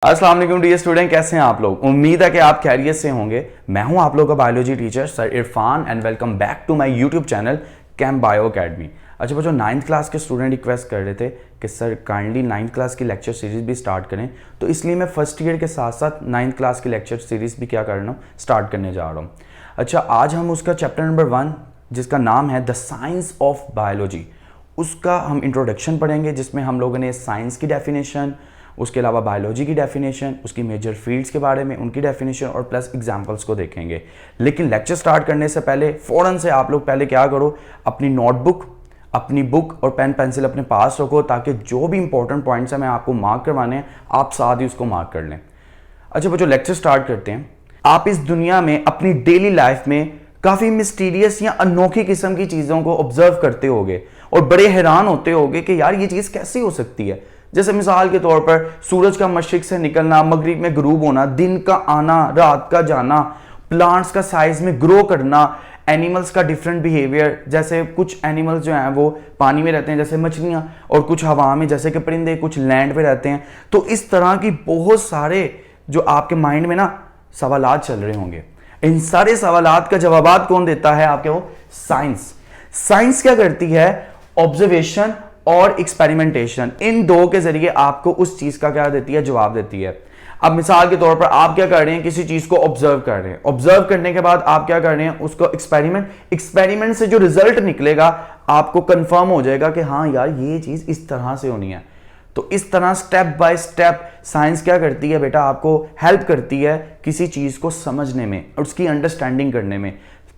अस्सलाम वालेकुम dear student, कैसे हैं आप लोग। उम्मीद है कि आप खैरियत से होंगे। मैं हूं आप लोगों का biology teacher sir Irfan and welcome back to my YouTube channel Cam Bio Academy. अच्छा बच्चों, 9th क्लास के स्टूडेंट रिक्वेस्ट कर रहे थे कि सर काइंडली 9th क्लास की लेक्चर सीरीज भी स्टार्ट करें, तो इसलिए मैं फर्स्ट ईयर के साथ साथ 9th क्लास की लेक्चर सीरीज भी क्या कर रहा हूँ, स्टार्ट करने जा रहा हूँ। अच्छा, आज हम उसका चैप्टर नंबर 1 जिसका नाम है द साइंस ऑफ बायोलॉजी, उसका हम इंट्रोडक्शन पढ़ेंगे, जिसमें हम लोगों ने साइंस की डेफिनेशन, उसके अलावा बायोलॉजी की डेफिनेशन, उसकी मेजर फील्ड्स के बारे में उनकी डेफिनेशन और प्लस एग्जांपल्स को देखेंगे। लेकिन लेक्चर स्टार्ट करने से पहले फ़ौरन से आप लोग पहले क्या करो, अपनी नोटबुक, अपनी बुक और पेन पेंसिल अपने पास रखो, ताकि जो भी इंपॉर्टेंट पॉइंट्स हैं मैं आपको मार्क करवाने हैं, आप साथ ही उसको मार्क कर लें। अच्छा बच्चों, लेक्चर स्टार्ट करते हैं। आप इस दुनिया में अपनी डेली लाइफ में काफ़ी मिस्टीरियस या अनोखी किस्म की चीज़ों को ऑब्जर्व करते होगे और बड़े हैरान होते होगे कि यार ये चीज़ कैसी हो सकती है। जैसे मिसाल के तौर पर सूरज का मशरिक से निकलना, मगरिब में गुरूब होना, दिन का आना, रात का जाना, प्लांट्स का साइज में ग्रो करना, एनिमल्स का डिफरेंट बिहेवियर, जैसे कुछ एनिमल्स जो हैं वो पानी में रहते हैं जैसे मछलियाँ, और कुछ हवा में जैसे कि परिंदे, कुछ लैंड पे रहते हैं। तो इस तरह की बहुत सारे जो आपके माइंड में ना सवालात चल रहे होंगे। इन सारे सवालात का जवाबात कौन देता है आपके? वो साइंस। साइंस क्या करती है? ऑब्जर्वेशन और एक्सपेरिमेंटेशन, इन दो के जरिए आपको उस चीज का क्या देती है? जवाब देती है। अब मिसाल के तौर पर आप क्या कर रहे हैं? किसी चीज को ऑब्जर्व कर रहे हैं। ऑब्जर्व करने के बाद आप क्या कर रहे हैं? उसको एक्सपेरिमेंट से जो रिजल्ट निकलेगा आपको कंफर्म हो जाएगा कि हाँ यार ये चीज इस तरह से होनी है। तो इस तरह स्टेप बाय स्टेप साइंस क्या करती है बेटा? आपको हेल्प करती है किसी चीज को समझने में और उसकी अंडरस्टैंडिंग करने में।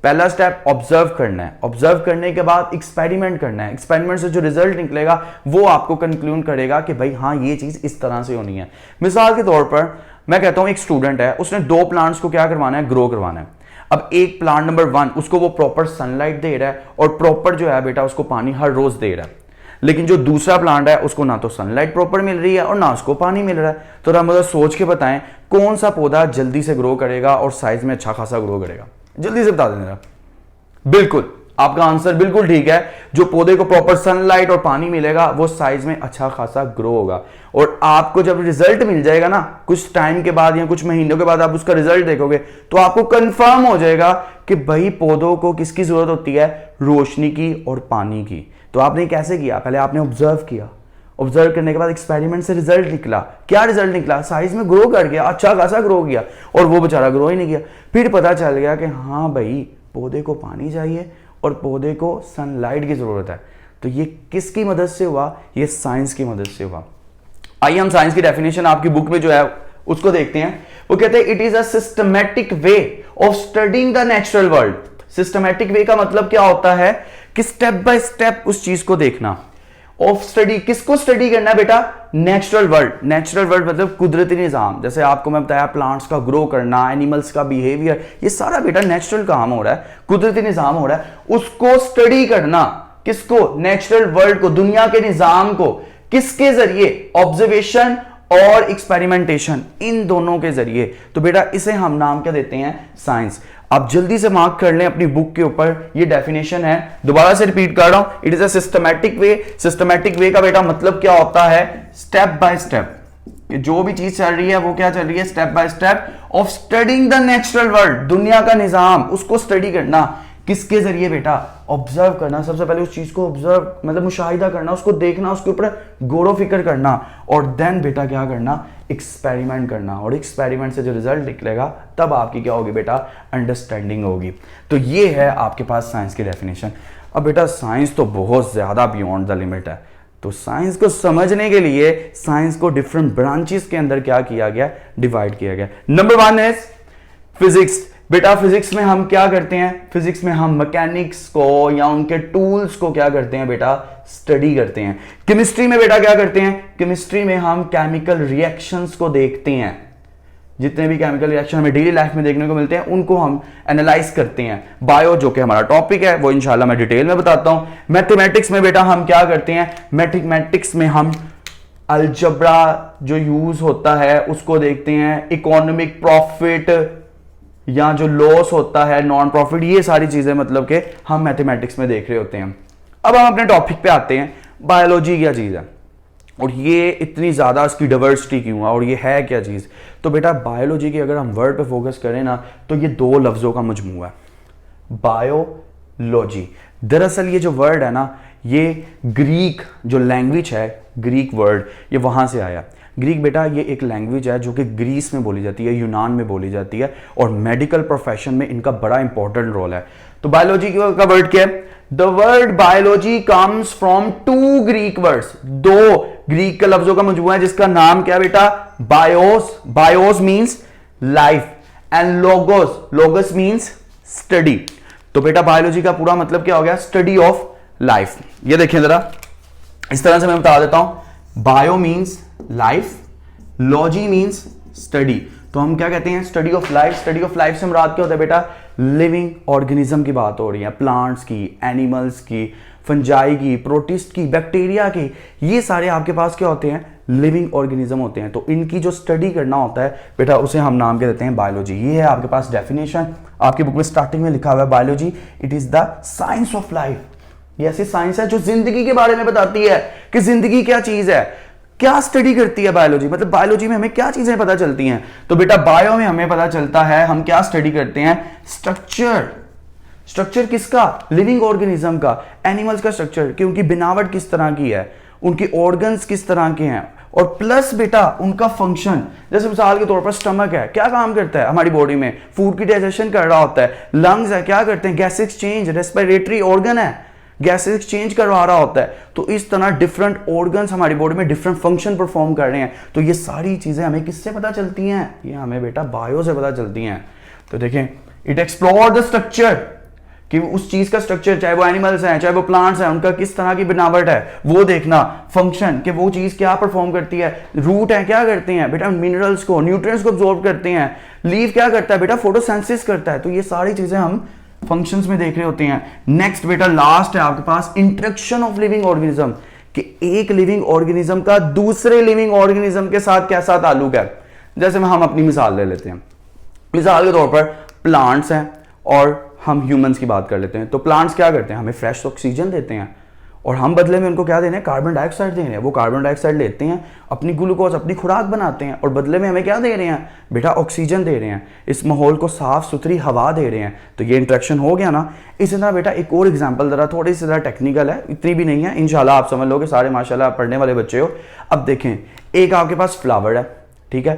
पहला स्टेप ऑब्जर्व करना है, ऑब्जर्व करने के बाद एक्सपेरिमेंट करना है, एक्सपेरिमेंट से जो रिजल्ट निकलेगा वो आपको कंक्लूड करेगा कि भाई हाँ ये चीज इस तरह से होनी है। मिसाल के तौर पर मैं कहता हूं एक स्टूडेंट है, उसने 2 प्लांट्स को क्या करवाना है? ग्रो करवाना है। अब एक प्लांट नंबर 1 उसको वो प्रॉपर सनलाइट दे रहा है और प्रॉपर जो है बेटा उसको पानी हर रोज दे रहा है। लेकिन जो दूसरा प्लांट है उसको ना तो सनलाइट प्रॉपर मिल रही है और ना उसको पानी मिल रहा है। तो आप मुझे सोच के बताएं कौन सा पौधा जल्दी से ग्रो करेगा और साइज में अच्छा खासा ग्रो करेगा? जल्दी से बता देना। बिल्कुल, आपका आंसर बिल्कुल ठीक है। जो पौधे को प्रॉपर सनलाइट और पानी मिलेगा वो साइज में अच्छा खासा ग्रो होगा। और आपको जब रिजल्ट मिल जाएगा ना, कुछ टाइम के बाद या कुछ महीनों के बाद आप उसका रिजल्ट देखोगे तो आपको कंफर्म हो जाएगा कि भाई पौधों को किसकी जरूरत होती है? रोशनी की और पानी की। तो आपने कैसे किया? पहले आपने ऑब्जर्व किया, ऑब्जर्व करने के बाद एक्सपेरिमेंट से रिजल्ट निकला। क्या रिजल्ट निकला? साइज में ग्रो कर गया, अच्छा खासा ग्रो किया, और वो बेचारा ग्रो ही नहीं किया। फिर पता चल गया कि हाँ भाई पौधे को पानी चाहिए और पौधे को सनलाइट की जरूरत है। तो ये किसकी मदद से हुआ? ये साइंस की मदद से हुआ। आइए हम साइंस की डेफिनेशन आपकी बुक में जो है उसको देखते हैं। वो कहते हैं it is a systematic way of studying the natural world. Systematic way का मतलब क्या होता है? कि स्टेप बाय स्टेप उस चीज को देखना। ऑफ स्टडी, किसको स्टडी करना है बेटा? Natural world. नेचुरल वर्ल्ड मतलब कुदरती निजाम। जैसे आपको मैं बताया प्लांट्स का ग्रो करना, एनिमल्स का बिहेवियर, ये सारा बेटा नेचुरल काम हो रहा है, कुदरती निजाम हो रहा है। उसको स्टडी करना। किसको? नेचुरल वर्ल्ड को, दुनिया के निजाम को। किसके जरिए? ऑब्जर्वेशन और एक्सपेरिमेंटेशन, इन दोनों के जरिए। तो बेटा इसे हम नाम क्या देते हैं? साइंस। आप जल्दी से मार्क कर लें अपनी बुक के ऊपर, ये डेफिनेशन है। दोबारा से रिपीट कर रहा हूं, it is a systematic way. Systematic way का बेटा मतलब क्या होता है? स्टेप बाय स्टेप, जो भी चीज चल रही है वो क्या चल रही है? Step by step of studying the natural world, दुनिया का निजाम, उसको स्टडी करना। किसके जरिए बेटा? ऑब्जर्व करना। सबसे पहले उस चीज को ऑब्जर्व मतलब मुशाहिदा करना, उसको देखना, उसके ऊपर गौर फिक्र करना, और देन बेटा क्या करना? एक्सपेरिमेंट करना। और एक्सपेरिमेंट से जो रिजल्ट निकलेगा तब आपकी क्या होगी बेटा? अंडरस्टैंडिंग होगी। तो ये है आपके पास साइंस की डेफिनेशन। अब बेटा साइंस तो बहुत ज्यादा बियॉन्ड द लिमिट है। तो साइंस को समझने के लिए साइंस को डिफरेंट ब्रांचेस के अंदर क्या किया गया? डिवाइड किया गया। नंबर 1 है फिजिक्स। बेटा फिजिक्स में हम क्या करते हैं? फिजिक्स में हम मैकेनिक्स को या उनके टूल्स को क्या करते हैं बेटा? स्टडी करते हैं। केमिस्ट्री में बेटा क्या करते हैं? केमिस्ट्री में हम केमिकल रिएक्शंस को देखते हैं। जितने भी केमिकल रिएक्शन हमें डेली लाइफ में देखने को मिलते हैं उनको हम एनालाइज करते हैं। बायो जो कि हमारा टॉपिक है वो इंशाल्लाह मैं डिटेल में बताता हूं। मैथमेटिक्स में बेटा हम क्या करते हैं? मैथमेटिक्स में हम अलजब्रा जो यूज होता है उसको देखते हैं। इकोनॉमिक प्रॉफिट या जो लॉस होता है, नॉन प्रॉफिट, ये सारी चीजें मतलब कि हम मैथमेटिक्स में देख रहे होते हैं। अब हम अपने टॉपिक पे आते हैं। बायोलॉजी क्या चीज है? और ये इतनी ज़्यादा इसकी डाइवर्सिटी क्यों है और ये है क्या चीज़। तो बेटा बायोलॉजी की अगर हम वर्ड पे फोकस करें ना तो ये दो लफ्ज़ों का मजमूआ है, बायोलॉजी। दरअसल ये जो वर्ड है ना ये ग्रीक जो लैंग्वेज है, ग्रीक वर्ड ये वहाँ से आया। ग्रीक बेटा ये एक लैंग्वेज है जो कि ग्रीस में बोली जाती है, यूनान में बोली जाती है और मेडिकल प्रोफेशन में इनका बड़ा इंपॉर्टेंट रोल है। तो बायोलॉजी का वर्ड क्या है? The word biology comes from two Greek words, दो ग्रीक के लफ्जों का मजमूआ है जिसका नाम क्या है बेटा? BIOS. BIOS means life and logos, logos means study. तो बेटा बायोलॉजी का पूरा मतलब क्या हो गया? Study of life. ये देखिए जरा इस तरह से मैं बता देता हूं, bio means life, logy means study. तो हम क्या कहते हैं? Study of life. Study of life से मुराद क्या होता है बेटा? लिविंग ऑर्गेनिज्म की बात हो रही है, प्लांट्स की, एनिमल्स की, फंजाई की, प्रोटिस्ट की, बैक्टीरिया की, ये सारे आपके पास क्या होते हैं? लिविंग ऑर्गेनिज्म होते हैं। तो इनकी जो स्टडी करना होता है बेटा उसे हम नाम के देते हैं बायोलॉजी। ये है आपके पास डेफिनेशन, आपकी बुक में स्टार्टिंग में लिखा हुआ है biology it is the science of life. ये ऐसी साइंस है जो जिंदगी के बारे में बताती है कि जिंदगी क्या चीज है, क्या स्टडी करती है बायोलॉजी। मतलब बायोलॉजी में हमें क्या चीजें पता चलती हैं? तो बेटा बायो में हमें पता चलता है हम क्या स्टडी करते हैं? स्ट्रक्चर। स्ट्रक्चर किसका? लिविंग ऑर्गेनिज्म का, एनिमल्स का स्ट्रक्चर कि उनकी बनावट किस तरह की है, उनके ऑर्गन्स किस तरह के हैं, और प्लस बेटा उनका फंक्शन। जैसे मिसाल के तौर पर स्टमक है, क्या काम करता है हमारी बॉडी में? फूड की डाइजेशन कर रहा होता है। लंग्स है, क्या करते हैं? गैस एक्सचेंज, रेस्पिरेटरी ऑर्गन है, गैस एक्सचेंज करवा रहा होता है। तो इस तरह डिफरेंट ऑर्गन्स हमारी बॉडी में डिफरेंट फंक्शन परफॉर्म कर रहे हैं। तो ये सारी चीजें हमें किससे पता चलती हैं? ये हमें बेटा बायो से पता चलती हैं। तो देखें, इट एक्सप्लोर द स्ट्रक्चर कि उस चीज का स्ट्रक्चर, चाहे वो एनिमल्स हैं चाहे वो प्लांट्स हैं, उनका किस तरह की बनावट है वो देखना। फंक्शन कि वो चीज क्या परफॉर्म करती है। रूट है, क्या करते हैं बेटा? मिनरल्स को, न्यूट्रिएंट्स को अब्सॉर्ब करते हैं। लीफ क्या करता है बेटा? फोटोसिंथेसिस करता है। तो ये सारी चीजें हम फंक्शंस में देख रहे होते हैं। नेक्स्ट बेटा लास्ट है आपके पास इंटरेक्शन ऑफ लिविंग ऑर्गेनिज्म, कि एक लिविंग ऑर्गेनिज्म का दूसरे लिविंग ऑर्गेनिज्म के साथ कैसा ताल्लुक है। जैसे हम अपनी मिसाल ले लेते हैं, मिसाल के तौर पर प्लांट्स हैं और हम ह्यूमंस की बात कर लेते हैं। तो प्लांट्स क्या करते हैं? हमें फ्रेश ऑक्सीजन देते हैं और हम बदले में उनको क्या दे रहे हैं? कार्बन डाइऑक्साइड दे रहे हैं। वो कार्बन डाइऑक्साइड लेते हैं, अपनी ग्लूकोज, अपनी खुराक बनाते हैं और बदले में हमें क्या दे रहे हैं बेटा? ऑक्सीजन दे रहे हैं, इस माहौल को साफ सुथरी हवा दे रहे हैं। तो ये इंटरेक्शन हो गया ना। इसी तरह बेटा एक और एग्जांपल जरा थोड़ी सी ज़रा टेक्निकल है, इतनी भी नहीं है, इंशाल्लाह आप समझ लोगे, सारे माशाल्लाह पढ़ने वाले बच्चे हो। अब देखें, एक आपके पास फ्लावर है, ठीक है,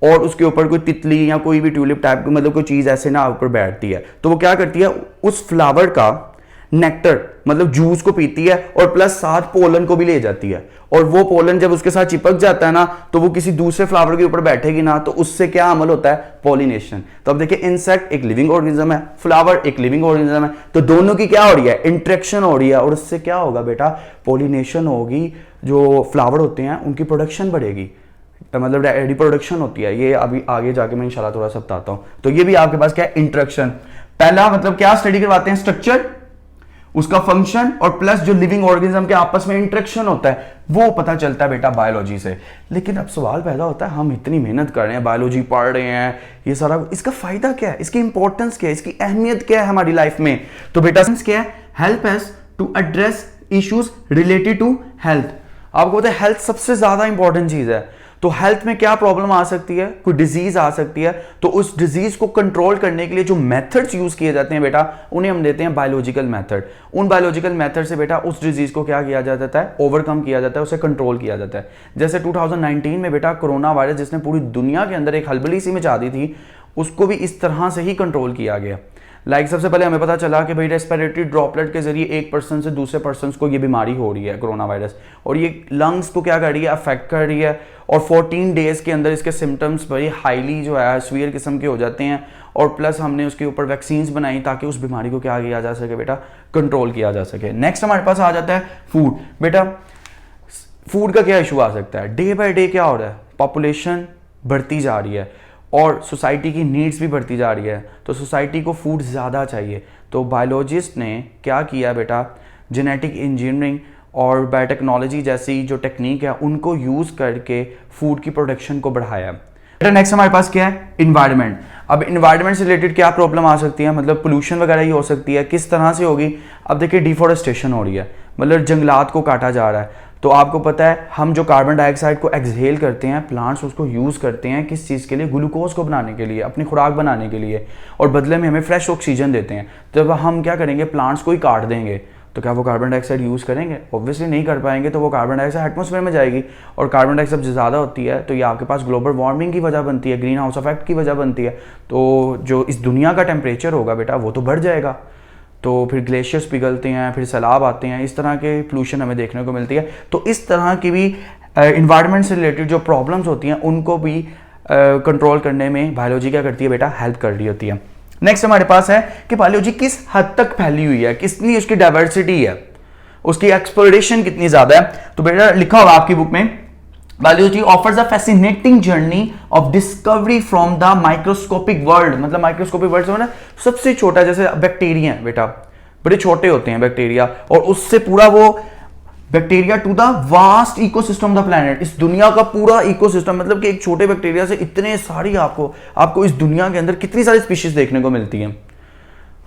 और उसके ऊपर कोई तितली या कोई भी ट्यूलिप टाइप की मतलब कोई चीज़ ऐसे ना ऊपर बैठती है। तो वो क्या करती है? उस फ्लावर का नेक्टर मतलब जूस को पीती है और प्लस साथ पोलन को भी ले जाती है। और वो पोलन जब उसके साथ चिपक जाता है ना तो वो किसी दूसरे फ्लावर के ऊपर बैठेगी ना, तो उससे क्या अमल होता है? पॉलिनेशन। तो अब देखिए, इंसेक्ट एक लिविंग ऑर्गेनिज्म है, फ्लावर एक लिविंग ऑर्गेनिज्म है, तो दोनों की क्या हो रही है? इंटरेक्शन हो रही है और उससे क्या होगा बेटा? पॉलिनेशन होगी। जो फ्लावर होते हैं उनकी प्रोडक्शन बढ़ेगी, मतलब रिप्रोडक्शन होती है। ये अभी आगे जाके मैं इंशाल्लाह थोड़ा सा बताता हूं। तो ये भी आपके पास क्या है? इंटरेक्शन। पहला मतलब क्या स्टडी करवाते हैं? स्ट्रक्चर, उसका फंक्शन, और प्लस जो लिविंग ऑर्गेनिज्म के आपस में इंटरेक्शन होता है वो पता चलता है बेटा बायोलॉजी से। लेकिन अब सवाल पैदा होता है, हम इतनी मेहनत कर रहे हैं, बायोलॉजी पढ़ रहे हैं, ये सारा, इसका फायदा क्या है? इसकी इंपॉर्टेंस क्या है? इसकी अहमियत क्या है हमारी लाइफ में? तो बेटा क्या है? Help us to address issues related to health. आपको पता है हेल्थ सबसे ज्यादा इंपॉर्टेंट चीज है। तो हेल्थ में क्या प्रॉब्लम आ सकती है? कोई डिजीज आ सकती है, तो उस डिजीज को कंट्रोल करने के लिए जो मेथड्स यूज किए जाते हैं बेटा उन्हें हम देते हैं बायोलॉजिकल मेथड। उन बायोलॉजिकल मेथड से बेटा उस डिजीज को क्या किया जाता है? ओवरकम किया जाता है, उसे कंट्रोल किया जाता है। जैसे 2019 में बेटा कोरोना वायरस जिसने पूरी दुनिया के अंदर एक हलबली सी मचा दी थी, उसको भी इस तरह से ही कंट्रोल किया गया। सबसे पहले हमें पता चला कि भाई रेस्पिरेटरी ड्रॉपलेट के जरिए एक पर्सन से दूसरे पर्सन को ये बीमारी हो रही है कोरोना वायरस, और ये लंग्स को क्या कर रही है? अफेक्ट कर रही है। और 14 डेज के अंदर इसके सिम्टम्स बड़ी हाईली जो है सीवियर किस्म के हो जाते हैं। और प्लस हमने उसके ऊपर वैक्सीन्स बनाई ताकि उस बीमारी को क्या किया जा सके बेटा? कंट्रोल किया जा सके। नेक्स्ट हमारे पास आ जाता है फूड। बेटा फूड का क्या इशू आ सकता है? डे बाय डे क्या हो रहा है? पॉपुलेशन बढ़ती जा रही है और सोसाइटी की नीड्स भी बढ़ती जा रही है, तो सोसाइटी को फूड ज़्यादा चाहिए। तो बायोलॉजिस्ट ने क्या किया बेटा? जेनेटिक इंजीनियरिंग और बायोटेक्नोलॉजी जैसी जो टेक्निक है उनको यूज़ करके फूड की प्रोडक्शन को बढ़ाया। बेटा नेक्स्ट हमारे पास क्या है? इन्वायरमेंट। अब इन्वायरमेंट से रिलेटेड क्या प्रॉब्लम आ सकती है? मतलब पोल्यूशन वगैरह ही हो सकती है। किस तरह से होगी? अब देखिए डिफॉरेस्टेशन हो रही है, मतलब जंगलात को काटा जा रहा है। तो आपको पता है हम जो कार्बन डाइऑक्साइड को एक्सहेल करते हैं, प्लांट्स उसको यूज़ करते हैं किस चीज़ के लिए, ग्लूकोज को बनाने के लिए, अपनी खुराक बनाने के लिए, और बदले में हमें फ्रेश ऑक्सीजन देते हैं। तो अब हम क्या करेंगे, प्लांट्स को ही काट देंगे, तो क्या वो कार्बन डाइऑक्साइड यूज़ करेंगे? ऑब्वियसली नहीं कर पाएंगे, तो वो कार्बन डाइऑक्साइड एटमॉस्फेयर में जाएगी, और कार्बन डाइऑक्साइड जब ज़्यादा होती है तो ये आपके पास ग्लोबल वार्मिंग की वजह बनती है, ग्रीन हाउस इफेक्ट की वजह बनती है। तो जो इस दुनिया का टेम्परेचर होगा बेटा वो तो बढ़ जाएगा, तो फिर ग्लेशियर्स पिघलते हैं, फिर सैलाब आते हैं, इस तरह के पोल्यूशन हमें देखने को मिलती है। तो इस तरह की भी इन्वायरमेंट से रिलेटेड जो प्रॉब्लम्स होती हैं उनको भी कंट्रोल करने में बायोलॉजी क्या करती है बेटा, हेल्प कर रही होती है। नेक्स्ट हमारे पास है कि बायोलॉजी किस हद तक फैली हुई है, कितनी उसकी डाइवर्सिटी है, उसकी एक्सप्लोरेशन कितनी ज्यादा है। तो बेटा लिखा होगा आपकी बुक में, biology offers a fascinating journey of discovery from the microscopic world. मतलब माइक्रोस्कोपिक वर्ल्ड से सबसे छोटा, जैसे बैक्टीरिया बेटा बड़े छोटे होते हैं बैक्टीरिया, और उससे पूरा वो bacteria to the vast ecosystem the planet, इस दुनिया का पूरा इकोसिस्टम, मतलब कि एक छोटे बैक्टीरिया से इतने सारी आपको इस दुनिया के अंदर कितनी सारी स्पीशीज देखने को मिलती हैं,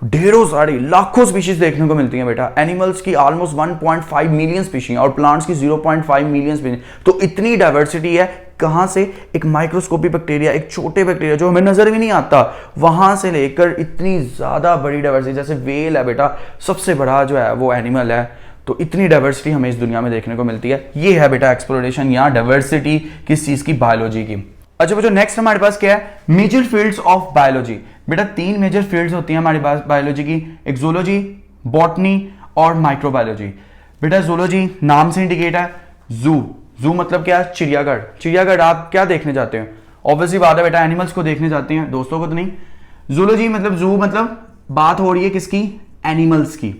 ढेरों सारी लाखों स्पीशीज देखने को मिलती हैं बेटा। एनिमल्स की ऑलमोस्ट 1.5 मिलियन स्पीशीज और प्लांट्स की 0.5 मिलियन स्पीशीज। तो इतनी डाइवर्सिटी है, कहां से, एक माइक्रोस्कोपिक बैक्टीरिया, एक छोटे बैक्टीरिया जो हमें नजर भी नहीं आता, वहां से लेकर इतनी ज्यादा बड़ी डाइवर्सिटी, जैसे वेल है बेटा सबसे बड़ा जो है वो एनिमल है, तो इतनी डाइवर्सिटी हमें इस दुनिया में देखने को मिलती है। ये है बेटा एक्सप्लोरेशन या डाइवर्सिटी किस चीज की, बायोलॉजी की। अच्छा बच्चों नेक्स्ट हमारे पास क्या है, मेजर फील्ड्स ऑफ बायोलॉजी। बेटा 3 मेजर फील्ड्स होती हैं हमारे पास बायोलॉजी की, एक ज़ूलॉजी, बॉटनी और माइक्रोबायोलॉजी। बेटा ज़ूलॉजी नाम से इंडिकेट है, जू मतलब क्या, चिड़ियाघर। चिड़ियाघर आप क्या देखने जाते हैं, ऑब्वियसली बात है बेटा एनिमल्स को देखने जाते हैं, दोस्तों को तो नहीं। ज़ूलॉजी मतलब जू मतलब बात हो रही है किसकी, एनिमल्स की।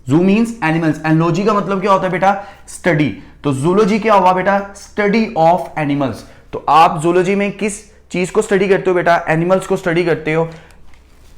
जू मीन्स एनिमल्स, एनोलॉजी का मतलब क्या होता है बेटा, स्टडी। तो जूलॉजी क्या हुआ बेटा, स्टडी ऑफ एनिमल्स। तो आप जूलॉजी में किस चीज को स्टडी करते हो बेटा, एनिमल्स को स्टडी करते हो।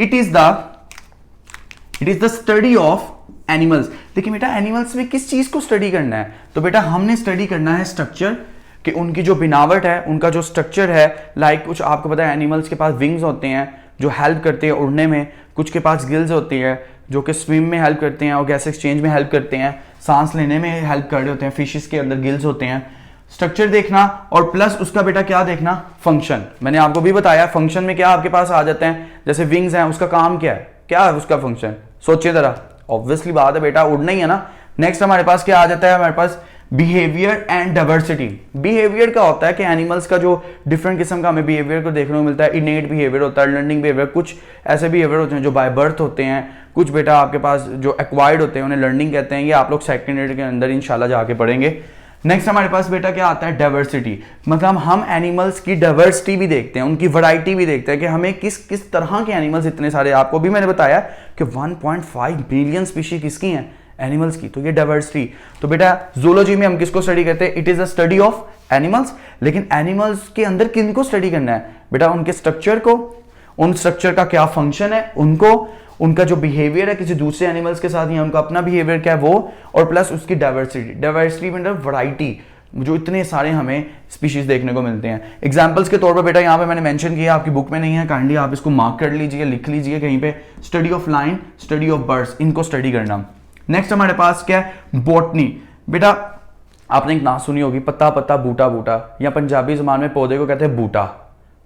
It is the study of animals. देखिए बेटा एनिमल्स में किस चीज को स्टडी करना है, तो बेटा हमने स्टडी करना है स्ट्रक्चर, कि उनकी जो बनावट है, उनका जो स्ट्रक्चर है। लाइक कुछ आपको पता है एनिमल्स के पास विंग्स होते हैं जो हेल्प करते हैं उड़ने में, कुछ के पास गिल्स होती है जो कि स्विम में हेल्प करते हैं और गैस एक्सचेंज में हेल्प करते हैं, सांस लेने में हेल्प कर रहे होते हैं। फिशेस के अंदर गिल्स होते हैं। स्ट्रक्चर देखना और प्लस उसका बेटा क्या देखना, फंक्शन। मैंने आपको भी बताया फंक्शन में क्या आपके पास आ जाते हैं, जैसे विंग्स हैं उसका काम क्या है उसका फंक्शन, सोचिए जरा। ऑब्वियसली बात है बेटा उड़ना ही है ना। नेक्स्ट हमारे पास क्या आ जाता है, हमारे पास बिहेवियर एंड डाइवर्सिटी। बिहेवियर का होता है कि एनिमल्स का जो डिफरेंट किस्म का हमें बिहेवियर को देखने को मिलता है। इनेट बिहेवियर होता है, लर्निंग बिहेवियर, कुछ ऐसे बिहेवियर होते हैं जो बाय बर्थ होते हैं, कुछ बेटा आपके पास जो एक्वायर्ड होते हैं उन्हें लर्निंग कहते हैं। ये आप लोग सेकंड ईयर के अंदर इंशाल्लाह जाके पढ़ेंगे। नेक्स्ट हमारे पास बेटा क्या आता है, डाइवर्सिटी। मतलब हम एनिमल्स की डाइवर्सिटी भी देखते हैं, उनकी वैरायटी भी देखते हैं कि हमें किस किस तरह के एनिमल्स इतने सारे, आपको भी मैंने बताया कि 1.5 बिलियन स्पीशीज किसकी हैं, एनिमल्स की। तो ये डाइवर्सिटी। तो बेटा जूलॉजी में हम किसको स्टडी करते हैं, it is a study of animals. लेकिन एनिमल्स के अंदर किनको स्टडी करना है बेटा, उनके स्ट्रक्चर को, उन स्ट्रक्चर का क्या फंक्शन है उनको, उनका जो बिहेवियर है किसी दूसरे एनिमल्स के साथ या उनका अपना बिहेवियर क्या है वो, और प्लस उसकी डाइवर्सिटी। डाइवर्सिटी मतलब वैरायटी, जो इतने सारे हमें स्पीशीज देखने को मिलते हैं। एग्जांपल्स के तौर पर बेटा यहाँ पे मैंने मेंशन किया, आपकी बुक में नहीं है, काइंडली आप इसको मार्क कर लीजिए, लिख लीजिए कहीं पे। Study of line, study of birds, इनको स्टडी करना। नेक्स्ट हमारे पास क्या है, बॉटनी। बेटा आपने एक नाम सुनी होगी, पत्ता पत्ता बूटा बूटा, या पंजाबी जबान में पौधे को कहते हैं बूटा,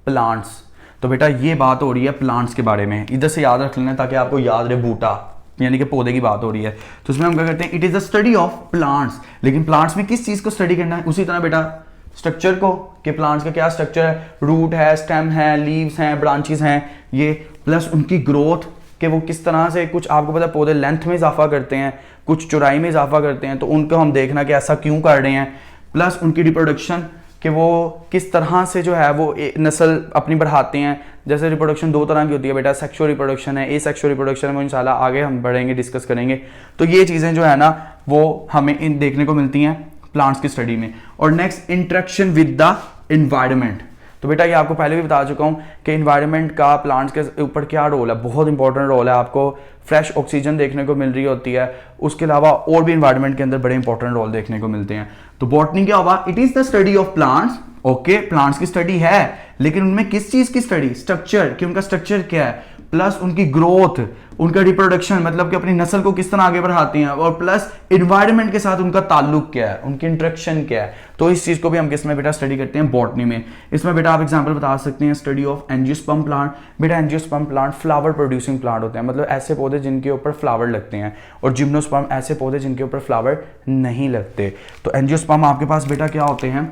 प्लांट्स। तो बेटा ये बात हो रही है प्लांट्स के बारे में, इधर से याद रख लेना ताकि आपको याद रहे, बूटा यानी कि पौधे की बात हो रही है। तो इसमें हम क्या करते हैं, it is the study of plants. लेकिन प्लांट्स में किस चीज को स्टडी करना है, उसी तरह बेटा स्ट्रक्चर को, कि प्लांट्स का क्या स्ट्रक्चर है, रूट है, स्टेम है, लीव्स हैं, ब्रांचेस हैं, ये प्लस उनकी ग्रोथ, कि वो किस तरह से, कुछ आपको पता है पौधे लेंथ में इजाफा करते हैं, कुछ चौड़ाई में इजाफा करते हैं, तो उनको हम देखना कि ऐसा क्यों कर रहे हैं। प्लस उनकी रिप्रोडक्शन, कि वो किस तरह से जो है वो नस्ल अपनी बढ़ाते हैं। जैसे रिप्रोडक्शन 2 तरह की होती है बेटा, सेक्सुअल रिप्रोडक्शन है, एसेक्सुअल रिप्रोडक्शन है, वो इंशाल्लाह आगे हम बढ़ेंगे, डिस्कस करेंगे। तो ये चीज़ें जो है ना वो हमें इन देखने को मिलती हैं प्लांट्स की स्टडी में। और next interaction with the environment. तो बेटा ये आपको पहले भी बता चुका हूँ कि इन्वायरमेंट का प्लांट्स के ऊपर क्या रोल है, बहुत इंपॉर्टेंट रोल है। आपको फ्रेश ऑक्सीजन देखने को मिल रही होती है, उसके अलावा और भी इन्वायरमेंट के अंदर बड़े इंपॉर्टेंट रोल देखने को मिलते हैं। तो बॉटनी क्या होगा, it is the study of plants. Okay, plants की स्टडी है, लेकिन उनमें किस चीज की स्टडी, स्ट्रक्चर, कि उनका स्ट्रक्चर क्या है, प्लस उनकी ग्रोथ, उनका रिप्रोडक्शन, मतलब कि अपनी नस्ल को किस तरह आगे बढ़ाते हैं, और प्लस एनवायरनमेंट के साथ उनका ताल्लुक क्या है, उनकी इंटरेक्शन क्या है। तो इस चीज को भी हम किस में बेटा स्टडी करते हैं, बॉटनी में। इसमें बेटा आप एग्जांपल बता सकते हैं, स्टडी ऑफ एंजियोस्पर्म प्लांट। बेटा angiosperm plant flower producing plant होते हैं, मतलब ऐसे पौधे जिनके ऊपर फ्लावर लगते हैं, और जिम्नोस्पर्म ऐसे पौधे जिनके ऊपर फ्लावर नहीं लगते। तो एंजियोस्पर्म आपके पास बेटा क्या होते हैं,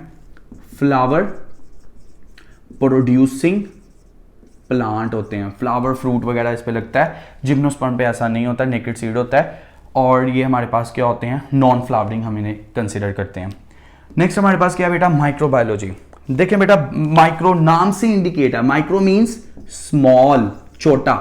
फ्लावर प्रोड्यूसिंग प्लांट होते हैं, फ्लावर फ्रूट वगैरह इस पे लगता है। जिम्नोस्पर्म पे ऐसा नहीं होता, नेकेड सीड होता है। और ये हमारे पास क्या होते हैं, नॉन फ्लावरिंग हम इन्हें कंसिडर करते हैं। नेक्स्ट हमारे पास क्या है बेटा, माइक्रोबायोलॉजी। देखिए बेटा, माइक्रो नाम से इंडिकेट है, माइक्रो मींस स्मॉल, छोटा,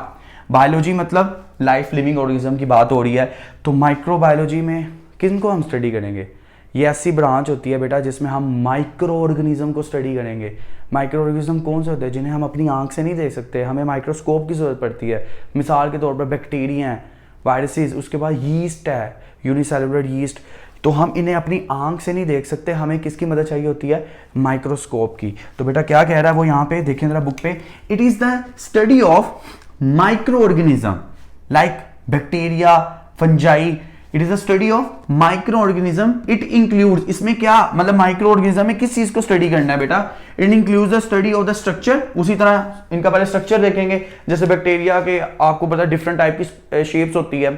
बायोलॉजी मतलब लाइफ लिविंग ऑर्गेनिज्म की बात हो रही है। तो माइक्रोबायोलॉजी में किनको हम स्टडी करेंगे, ये ऐसी ब्रांच होती है बेटा जिसमें हम माइक्रो ऑर्गेनिज्म को स्टडी करेंगे। माइक्रो ऑर्गेनिज्म कौन से होते हैं, जिन्हें हम अपनी आंख से नहीं देख सकते, हमें माइक्रोस्कोप की जरूरत पड़ती है। मिसाल के तौर पर बैक्टीरिया हैं, वायरसेस, उसके बाद यीस्ट है, यूनिसेलुलर यीस्ट। तो हम इन्हें अपनी आंख से नहीं देख सकते, हमें किसकी मदद चाहिए होती है, माइक्रोस्कोप की। तो बेटा क्या कह रहा है वो यहाँ पे देखें जरा बुक पे, it is the study of micro organism like bacteria, fungi. It is a study of micro organism. It includes, इसमें क्या मतलब माइक्रो ऑर्गेनिज्म में किस चीज को स्टडी करना है बेटा, it includes the study of the structure. उसी तरह इनका पहले स्ट्रक्चर देखेंगे, जैसे बैक्टीरिया के आपको पता है डिफरेंट टाइप की शेप्स होती है,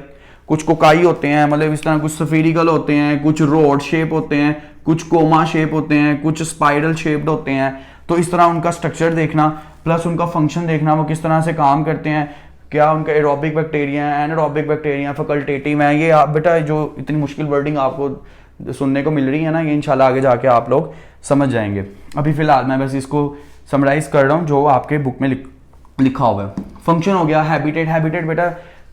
कुछ कोकाई होते हैं, मतलब इस तरह, कुछ स्फेरिकल होते हैं, कुछ रोड शेप होते हैं, कुछ कोमा शेप होते हैं, कुछ स्पाइरल शेप्ड होते हैं। तो इस तरह उनका स्ट्रक्चर देखना, प्लस उनका फंक्शन देखना, वो किस तरह से काम करते हैं, क्या उनका एरोबिक बैक्टीरिया है, एनारोबिक बैक्टीरिया, फैकल्टेटिव है। ये आप बेटा जो इतनी मुश्किल वर्डिंग आपको सुनने को मिल रही है ना, ये इंशाल्लाह आगे जाके आप लोग समझ जाएंगे। अभी फिलहाल मैं बस इसको समराइज कर रहा हूँ जो आपके बुक में लिखा हुआ है। फंक्शन हो गया, हैबिटेट। हैबिटेट बेटा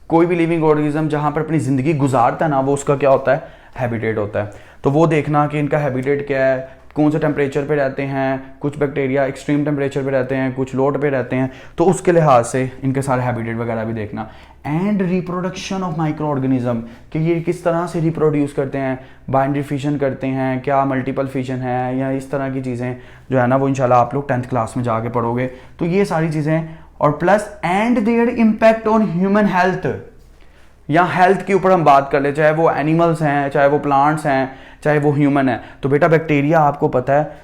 कोई भी लिविंग ऑर्गेनिज्म जहाँ पर अपनी जिंदगी गुजारता है ना, वो उसका क्या होता है, हैबिटेट होता है। तो वो देखना कि इनका हैबिटेट क्या है, कौन से टेम्परेचर पे रहते हैं, कुछ बैक्टीरिया एक्सट्रीम टेम्परेचर पे रहते हैं, कुछ लोड पे रहते हैं, तो उसके लिहाज से इनके सारे हैबिटेट वगैरह भी देखना। And reproduction of micro organism, कि ये किस तरह से रिप्रोड्यूस करते हैं, बाइनरी फिशन करते हैं, क्या मल्टीपल फिशन है, या इस तरह की चीज़ें जो है ना, वो इंशाल्लाह आप लोग 10th क्लास में जाके पढ़ोगे। तो ये सारी चीज़ें, और plus and there impact on human health, या हेल्थ के ऊपर हम बात कर ले, चाहे वो एनिमल्स हैं, चाहे वो प्लांट्स हैं, चाहे वो ह्यूमन है। तो बेटा बैक्टीरिया आपको पता है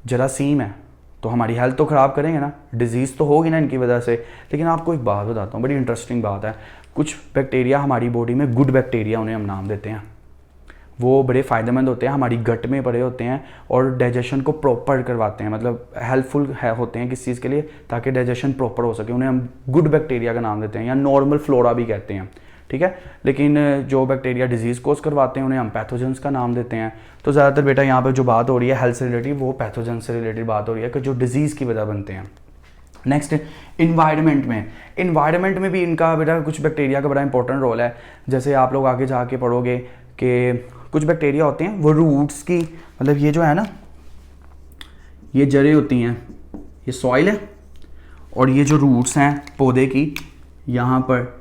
जरासीम है, तो हमारी हेल्थ तो ख़राब करेंगे ना, डिजीज़ तो होगी ना इनकी वजह से। लेकिन आपको एक बात बताता हूँ, बड़ी इंटरेस्टिंग बात है। कुछ बैक्टीरिया हमारी बॉडी में गुड बैक्टीरिया, उन्हें हम नाम देते हैं, वो बड़े फ़ायदेमंद होते हैं, हमारी गट में पड़े होते हैं और डाइजेशन को प्रॉपर करवाते हैं, मतलब हेल्पफुल होते हैं किस चीज़ के लिए, ताकि डाइजेशन प्रॉपर हो सके। उन्हें हम गुड बैक्टीरिया का नाम देते हैं, या नॉर्मल फ्लोरा भी कहते हैं, ठीक है। लेकिन जो बैक्टीरिया डिजीज़ कोज करवाते हैं उन्हें हम पैथोजेंस का नाम देते हैं। तो ज़्यादातर बेटा यहाँ पर जो बात हो रही है हेल्थ से रिलेटेड, वो पैथोजेंस से रिलेटेड बात हो रही है कि जो डिजीज़ की वजह बनते हैं। नेक्स्ट इन्वायरमेंट में, इन्वायरमेंट में भी इनका बेटा कुछ बैक्टीरिया का बड़ा इंपॉर्टेंट रोल है। जैसे आप लोग आगे जाके पढ़ोगे कि कुछ बैक्टीरिया होते हैं वो रूट्स की, मतलब ये जो है ना, ये जड़ें होती हैं, ये सॉइल है, और ये जो रूट्स हैं पौधे की, यहाँ पर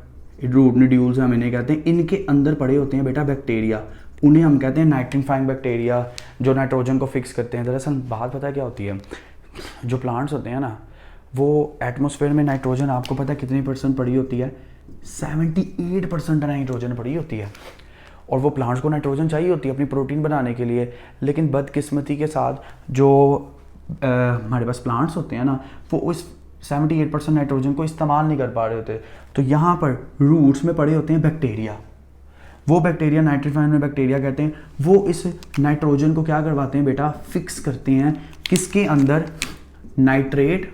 रूट नोड्यूल्स हम इन्हें कहते हैं, इनके अंदर पड़े होते हैं बेटा बैक्टीरिया, उन्हें हम कहते हैं नाइट्रीफाइंग बैक्टीरिया, जो नाइट्रोजन को फिक्स करते हैं। दरअसल बात पता है क्या होती है, जो प्लांट्स होते हैं ना, वो एटमॉस्फेयर में नाइट्रोजन आपको पता है कितनी % पड़ी होती है, 78% नाइट्रोजन पड़ी होती है। और वो प्लांट्स को नाइट्रोजन चाहिए होती है अपनी प्रोटीन बनाने के लिए, लेकिन बदकिस्मती के साथ जो हमारे पास प्लांट्स होते हैं ना, वो उस 78% नाइट्रोजन को इस्तेमाल नहीं कर पा रहे होते। तो यहाँ पर रूट्स में पड़े होते हैं बैक्टीरिया, वो बैक्टीरिया नाइट्रीफाइंग में बैक्टीरिया कहते हैं, वो इस नाइट्रोजन को क्या करवाते हैं बेटा, फिक्स करते हैं किसके अंदर, नाइट्रेट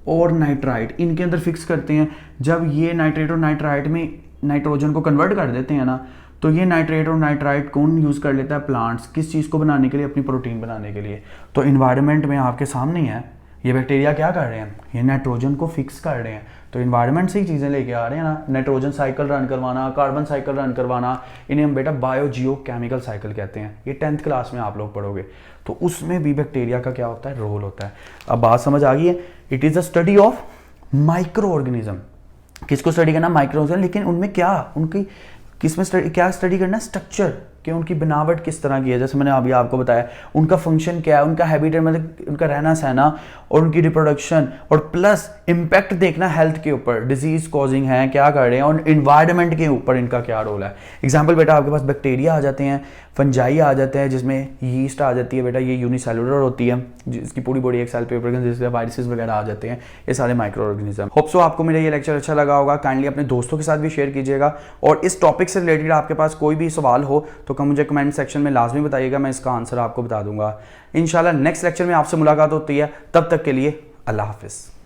और नाइट्राइट, इनके अंदर फिक्स करते हैं। जब ये नाइट्रेट और नाइट्राइट में नाइट्रोजन को कन्वर्ट कर देते हैं ना, तो ये नाइट्रेट और नाइट्राइट कौन यूज़ कर लेता है, प्लांट्स, किस चीज़ को बनाने के लिए, अपनी प्रोटीन बनाने के लिए। तो इन्वायरमेंट में आपके सामने ही है, ये बैक्टीरिया क्या कर रहे हैं, ये नाइट्रोजन को फिक्स कर रहे हैं। तो इन्वायरमेंट से ही चीज़ें लेके आ रहे हैं ना, नाइट्रोजन साइकिल रन करवाना, कार्बन साइकिल रन करवाना, इन्हें हम बेटा बायो जियो केमिकल साइकिल कहते हैं। ये 10th क्लास में आप लोग पढ़ोगे, तो उसमें भी बैक्टीरिया का क्या होता है, रोल होता है। अब बात समझ आ गई है, it is a study of micro organism. किसको स्टडी करना, माइक्रो ऑर्गेनिज्म, लेकिन उनमें क्या, उनकी किसमें क्या स्टडी करना, स्ट्रक्चर, कि उनकी बनावट किस तरह की है, जैसे मैंने अभी आपको बताया उनका फंक्शन क्या है, उनका हैबिटेट मतलब उनका रहना सहना और उनकी रिप्रोडक्शन, और प्लस इम्पैक्ट देखना हेल्थ के ऊपर, डिजीज कॉजिंग है क्या कर रहे हैं, और इन्वायरमेंट के ऊपर इनका क्या रोल है। एग्जाम्पल बेटा आपके पास बैक्टीरिया आ जाते हैं, फंजाई आ जाते हैं, जिसमें यीस्ट आ जाती है बेटा, ये यूनिसेलुलर होती है, जिसकी पूरी बॉडी एक सेल पेपर के जिससे वायरसेस वगैरह आ जाते हैं, ये सारे माइक्रो ऑर्गेनिज्म। होप सो आपको मेरा ये लेक्चर अच्छा लगा होगा। काइंडली अपने दोस्तों के साथ भी शेयर कीजिएगा, और इस टॉपिक से रिलेटेड आपके पास कोई भी सवाल हो तो मुझे कमेंट सेक्शन में लाजमी बताइएगा, मैं इसका आंसर आपको बता दूंगा। इंशाल्लाह नेक्स्ट लेक्चर में आपसे मुलाकात होती है, तब तक के लिए अल्लाह हाफिज़।